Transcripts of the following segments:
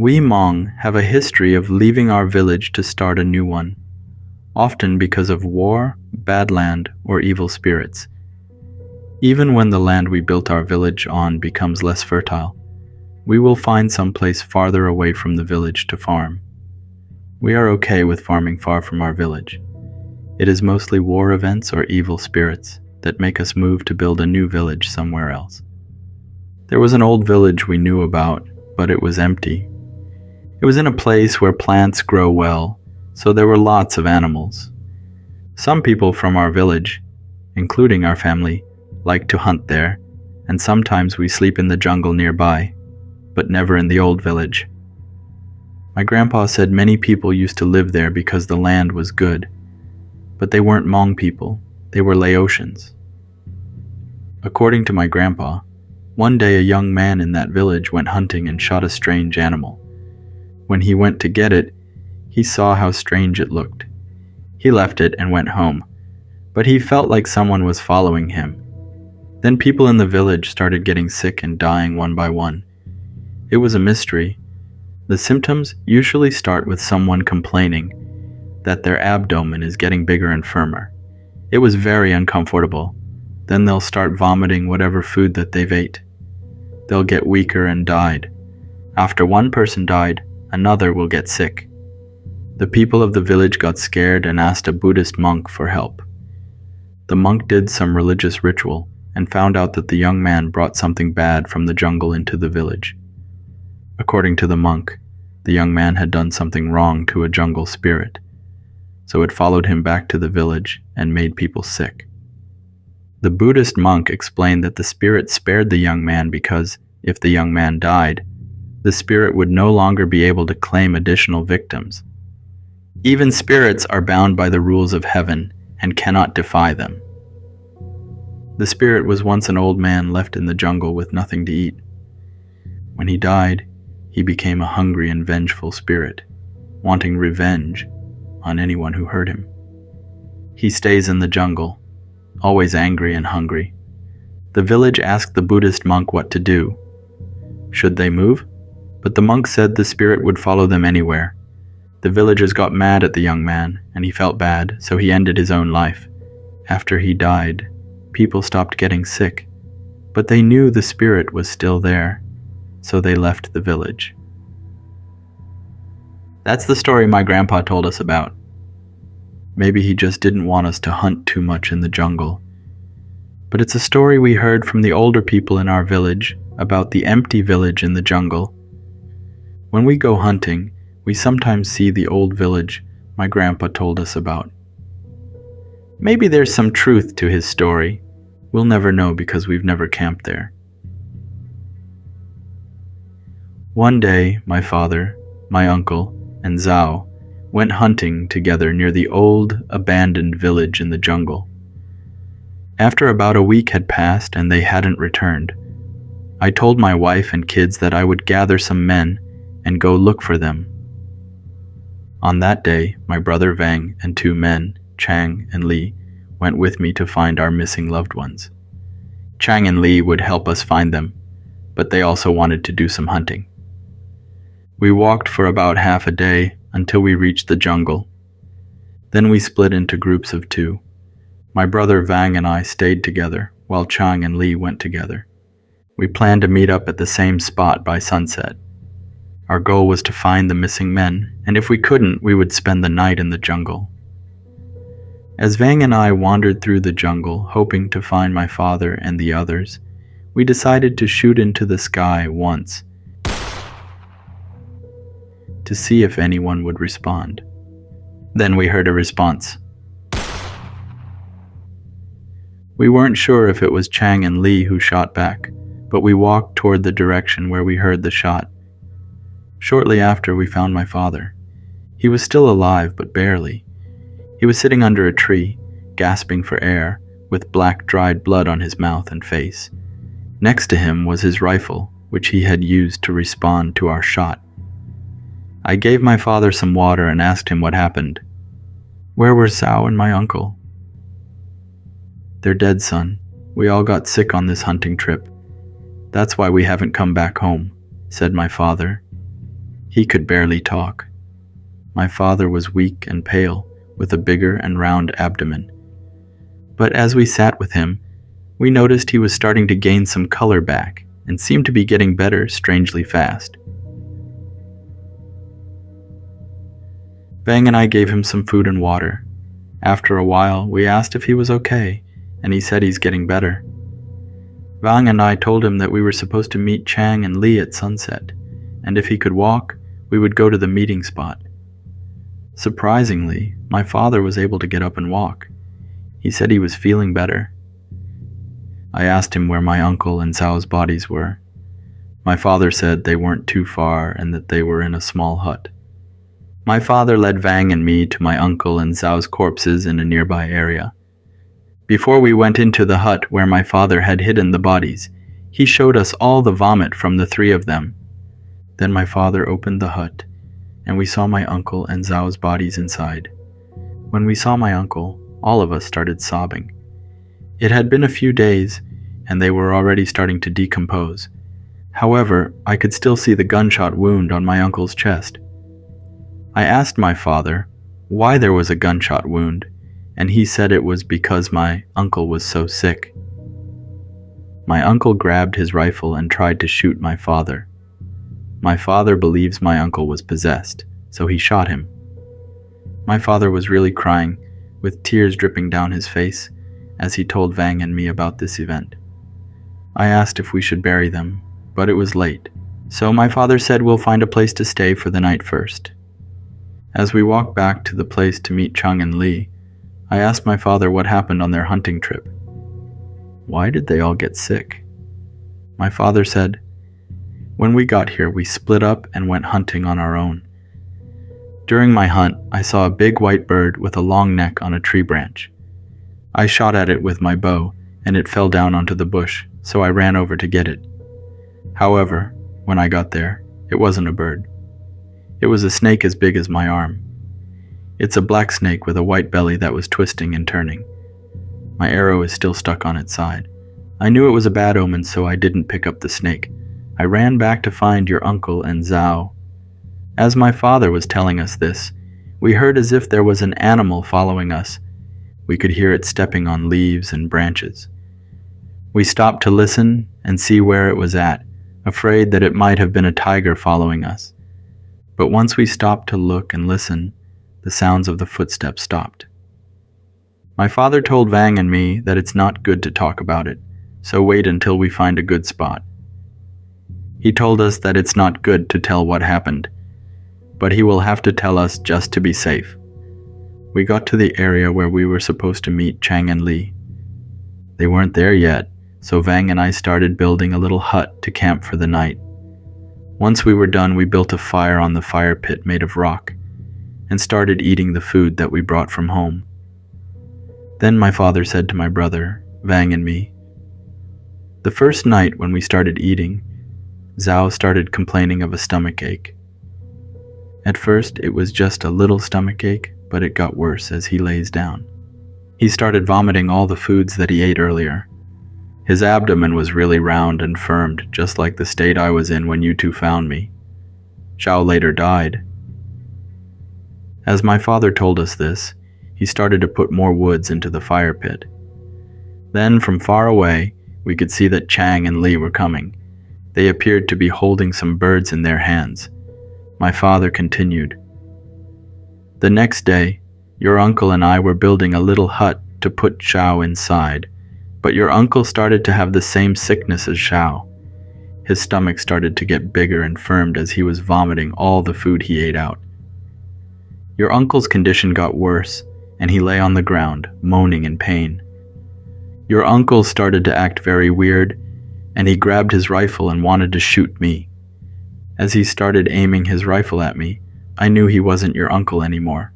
We Hmong have a history of leaving our village to start a new one, often because of war, bad land, or evil spirits. Even when the land we built our village on becomes less fertile, we will find some place farther away from the village to farm. We are okay with farming far from our village. It is mostly war events or evil spirits that make us move to build a new village somewhere else. There was an old village we knew about, but it was empty. It was in a place where plants grow well, so there were lots of animals. Some people from our village, including our family, like to hunt there, and sometimes we sleep in the jungle nearby, but never in the old village. My grandpa said many people used to live there because the land was good, but they weren't Hmong people, they were Laotians. According to my grandpa, one day a young man in that village went hunting and shot a strange animal. When he went to get it, he saw how strange it looked. He left it and went home, but he felt like someone was following him. Then people in the village started getting sick and dying one by one. It was a mystery. The symptoms usually start with someone complaining that their abdomen is getting bigger and firmer. It was very uncomfortable. Then they'll start vomiting whatever food that they've ate. They'll get weaker and died. After one person died, another will get sick. The people of the village got scared and asked a Buddhist monk for help. The monk did some religious ritual and found out that the young man brought something bad from the jungle into the village. According to the monk, the young man had done something wrong to a jungle spirit, so it followed him back to the village and made people sick. The Buddhist monk explained that the spirit spared the young man because, if the young man died, the spirit would no longer be able to claim additional victims. Even spirits are bound by the rules of heaven and cannot defy them. The spirit was once an old man left in the jungle with nothing to eat. When he died, he became a hungry and vengeful spirit, wanting revenge on anyone who hurt him. He stays in the jungle, always angry and hungry. The village asked the Buddhist monk what to do. Should they move? But the monk said the spirit would follow them anywhere. The villagers got mad at the young man, and he felt bad, so he ended his own life. After he died, people stopped getting sick, but they knew the spirit was still there, so they left the village. That's the story my grandpa told us about. Maybe he just didn't want us to hunt too much in the jungle. But it's a story we heard from the older people in our village about the empty village in the jungle. When we go hunting, we sometimes see the old village my grandpa told us about. Maybe there's some truth to his story. We'll never know because we've never camped there. One day, my father, my uncle, and Zhao went hunting together near the old, abandoned village in the jungle. After about a week had passed and they hadn't returned, I told my wife and kids that I would gather some men and go look for them. On that day, my brother Vang and two men, Chang and Li, went with me to find our missing loved ones. Chang and Li would help us find them, but they also wanted to do some hunting. We walked for about half a day until we reached the jungle. Then we split into groups of two. My brother Vang and I stayed together, while Chang and Li went together. We planned to meet up at the same spot by sunset. Our goal was to find the missing men, and if we couldn't, we would spend the night in the jungle. As Vang and I wandered through the jungle, hoping to find my father and the others, we decided to shoot into the sky once to see if anyone would respond. Then we heard a response. We weren't sure if it was Chang and Li who shot back, but we walked toward the direction where we heard the shot. Shortly after, we found my father. He was still alive, but barely. He was sitting under a tree, gasping for air, with black dried blood on his mouth and face. Next to him was his rifle, which he had used to respond to our shot. I gave my father some water and asked him what happened. Where were Zhao and my uncle? They're dead, son. We all got sick on this hunting trip. That's why we haven't come back home, said my father. He could barely talk. My father was weak and pale, with a bigger and round abdomen. But as we sat with him, we noticed he was starting to gain some color back and seemed to be getting better strangely fast. Vang and I gave him some food and water. After a while, we asked if he was okay, and he said he's getting better. Vang and I told him that we were supposed to meet Chang and Lee at sunset, and if he could walk, we would go to the meeting spot. Surprisingly, my father was able to get up and walk. He said he was feeling better. I asked him where my uncle and Zhao's bodies were. My father said they weren't too far and that they were in a small hut. My father led Vang and me to my uncle and Zhao's corpses in a nearby area. Before we went into the hut where my father had hidden the bodies, he showed us all the vomit from the three of them. Then my father opened the hut, and we saw my uncle and Zhao's bodies inside. When we saw my uncle, all of us started sobbing. It had been a few days, and they were already starting to decompose. However, I could still see the gunshot wound on my uncle's chest. I asked my father why there was a gunshot wound, and he said it was because my uncle was so sick. My uncle grabbed his rifle and tried to shoot my father. My father believes my uncle was possessed, so he shot him. My father was really crying, with tears dripping down his face, as he told Vang and me about this event. I asked if we should bury them, but it was late, so my father said we'll find a place to stay for the night first. As we walked back to the place to meet Chang and Lee, I asked my father what happened on their hunting trip. Why did they all get sick? My father said, when we got here, we split up and went hunting on our own. During my hunt, I saw a big white bird with a long neck on a tree branch. I shot at it with my bow, and it fell down onto the bush, so I ran over to get it. However, when I got there, it wasn't a bird. It was a snake as big as my arm. It's a black snake with a white belly that was twisting and turning. My arrow is still stuck on its side. I knew it was a bad omen, so I didn't pick up the snake. I ran back to find your uncle and Zhao. As my father was telling us this, we heard as if there was an animal following us. We could hear it stepping on leaves and branches. We stopped to listen and see where it was at, afraid that it might have been a tiger following us. But once we stopped to look and listen, the sounds of the footsteps stopped. My father told Vang and me that it's not good to talk about it, so wait until we find a good spot. He told us that it's not good to tell what happened, but he will have to tell us just to be safe. We got to the area where we were supposed to meet Chang and Lee. They weren't there yet, so Vang and I started building a little hut to camp for the night. Once we were done, we built a fire on the fire pit made of rock and started eating the food that we brought from home. Then my father said to my brother, Vang and me, the first night when we started eating, Zhao started complaining of a stomach ache. At first, it was just a little stomach ache, but it got worse as he lays down. He started vomiting all the foods that he ate earlier. His abdomen was really round and firmed, just like the state I was in when you two found me. Zhao later died. As my father told us this, he started to put more woods into the fire pit. Then, from far away, we could see that Chang and Lee were coming. They appeared to be holding some birds in their hands. My father continued, the next day, your uncle and I were building a little hut to put Zhao inside, but your uncle started to have the same sickness as Zhao. His stomach started to get bigger and firmed as he was vomiting all the food he ate out. Your uncle's condition got worse, and he lay on the ground, moaning in pain. Your uncle started to act very weird, and he grabbed his rifle and wanted to shoot me. As he started aiming his rifle at me, I knew he wasn't your uncle anymore,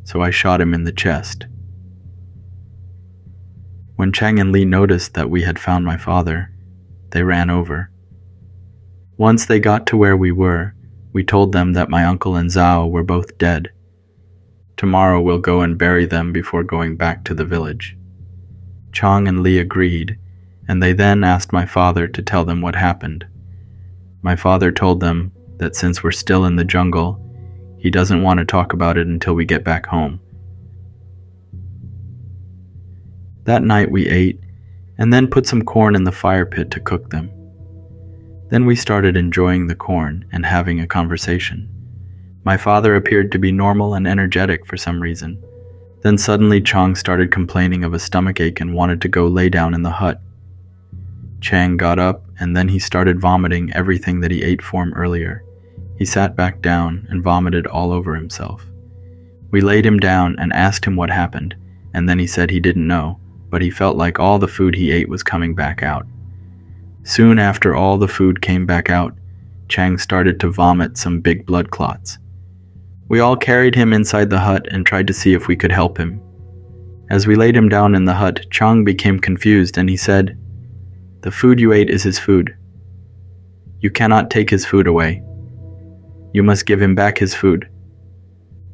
so I shot him in the chest. When Chang and Lee noticed that we had found my father, they ran over. Once they got to where we were, we told them that my uncle and Zhao were both dead. Tomorrow we'll go and bury them before going back to the village. Chang and Lee agreed, and they then asked my father to tell them what happened. My father told them that since we're still in the jungle, he doesn't want to talk about it until we get back home. That night we ate, and then put some corn in the fire pit to cook them. Then we started enjoying the corn and having a conversation. My father appeared to be normal and energetic for some reason. Then suddenly Chang started complaining of a stomachache and wanted to go lay down in the hut. Chang got up and then he started vomiting everything that he ate from earlier. He sat back down and vomited all over himself. We laid him down and asked him what happened, and then he said he didn't know, but he felt like all the food he ate was coming back out. Soon after all the food came back out, Chang started to vomit some big blood clots. We all carried him inside the hut and tried to see if we could help him. As we laid him down in the hut, Chang became confused and he said, "The food you ate is his food. You cannot take his food away. You must give him back his food."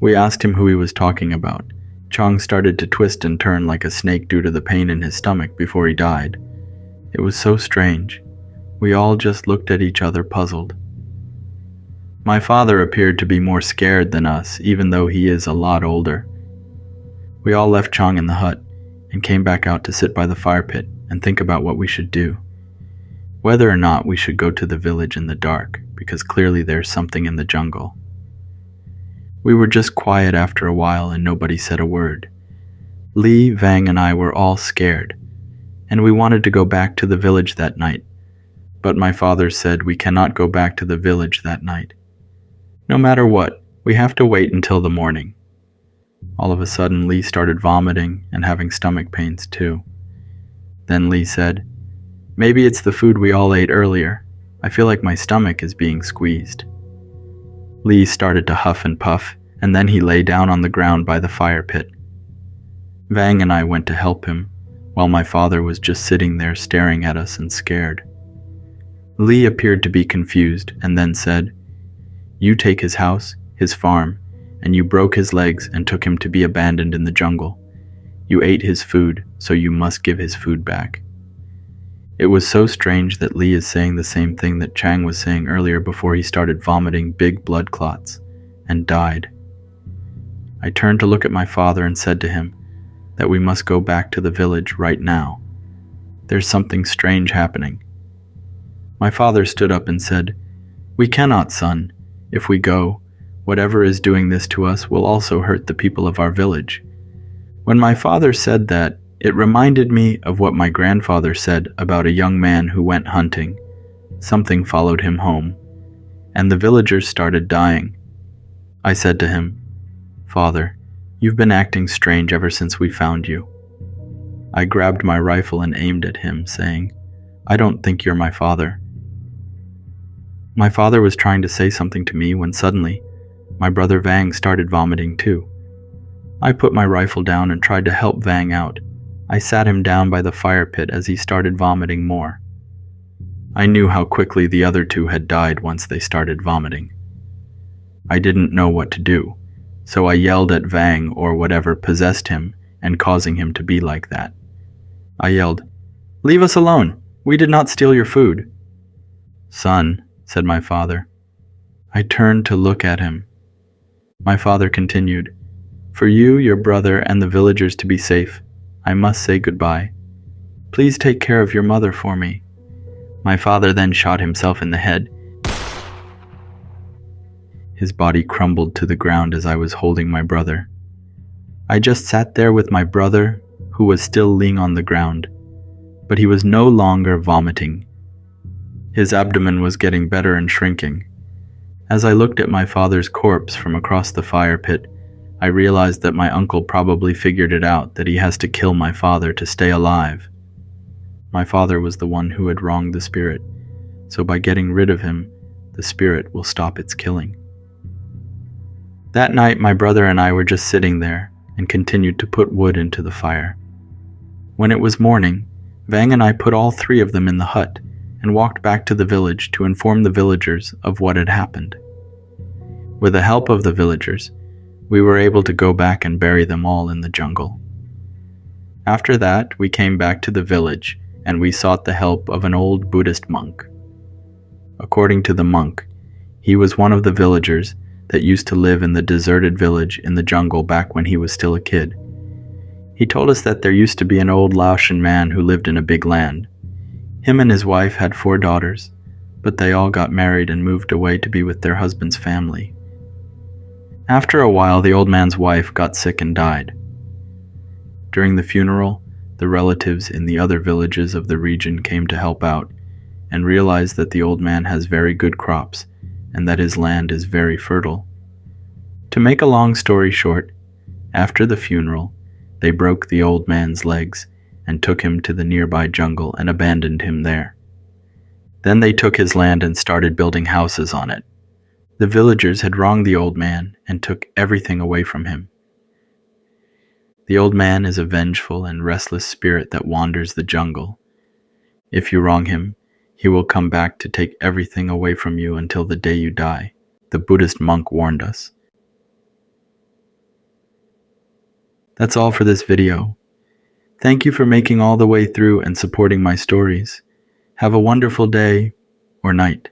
We asked him who he was talking about. Chang started to twist and turn like a snake due to the pain in his stomach before he died. It was so strange. We all just looked at each other puzzled. My father appeared to be more scared than us, even though he is a lot older. We all left Chang in the hut and came back out to sit by the fire pit and think about what we should do. Whether or not we should go to the village in the dark, because clearly there's something in the jungle. We were just quiet after a while and nobody said a word. Lee, Vang, and I were all scared, and we wanted to go back to the village that night. But my father said we cannot go back to the village that night. No matter what, we have to wait until the morning. All of a sudden, Lee started vomiting and having stomach pains too. Then Lee said, "Maybe it's the food we all ate earlier. I feel like my stomach is being squeezed." Lee started to huff and puff, and then he lay down on the ground by the fire pit. Vang and I went to help him, while my father was just sitting there staring at us and scared. Lee appeared to be confused and then said, "You take his house, his farm, and you broke his legs and took him to be abandoned in the jungle. You ate his food, so you must give his food back." It was so strange that Lee is saying the same thing that Chang was saying earlier before he started vomiting big blood clots and died. I turned to look at my father and said to him that we must go back to the village right now. There's something strange happening. My father stood up and said, "We cannot, son. If we go, whatever is doing this to us will also hurt the people of our village." When my father said that, it reminded me of what my grandfather said about a young man who went hunting. Something followed him home, and the villagers started dying. I said to him, "Father, you've been acting strange ever since we found you." I grabbed my rifle and aimed at him, saying, "I don't think you're my father." My father was trying to say something to me when suddenly, my brother Vang started vomiting too. I put my rifle down and tried to help Vang out. I sat him down by the fire pit as he started vomiting more. I knew how quickly the other two had died once they started vomiting. I didn't know what to do, so I yelled at Vang or whatever possessed him and causing him to be like that. I yelled, "Leave us alone! We did not steal your food." "Son," said my father. I turned to look at him. My father continued, "For you, your brother, and the villagers to be safe, I must say goodbye. Please take care of your mother for me." My father then shot himself in the head. His body crumbled to the ground as I was holding my brother. I just sat there with my brother, who was still laying on the ground, but he was no longer vomiting. His abdomen was getting better and shrinking. As I looked at my father's corpse from across the fire pit, I realized that my uncle probably figured it out that he has to kill my father to stay alive. My father was the one who had wronged the spirit, so by getting rid of him, the spirit will stop its killing. That night, my brother and I were just sitting there and continued to put wood into the fire. When it was morning, Vang and I put all three of them in the hut and walked back to the village to inform the villagers of what had happened. With the help of the villagers, we were able to go back and bury them all in the jungle. After that, we came back to the village and we sought the help of an old Buddhist monk. According to the monk, He was one of the villagers that used to live in the deserted village in the jungle back when he was still a kid. He told us that there used to be an old Laotian man who lived in a big land. Him and his wife had 4 daughters, but they all got married and moved away to be with their husband's family. After a while, the old man's wife got sick and died. During the funeral, the relatives in the other villages of the region came to help out and realized that the old man has very good crops and that his land is very fertile. To make a long story short, after the funeral, they broke the old man's legs and took him to the nearby jungle and abandoned him there. Then they took his land and started building houses on it. The villagers had wronged the old man and took everything away from him. The old man is a vengeful and restless spirit that wanders the jungle. If you wrong him, he will come back to take everything away from you until the day you die. The Buddhist monk warned us. That's all for this video. Thank you for making all the way through and supporting my stories. Have a wonderful day or night.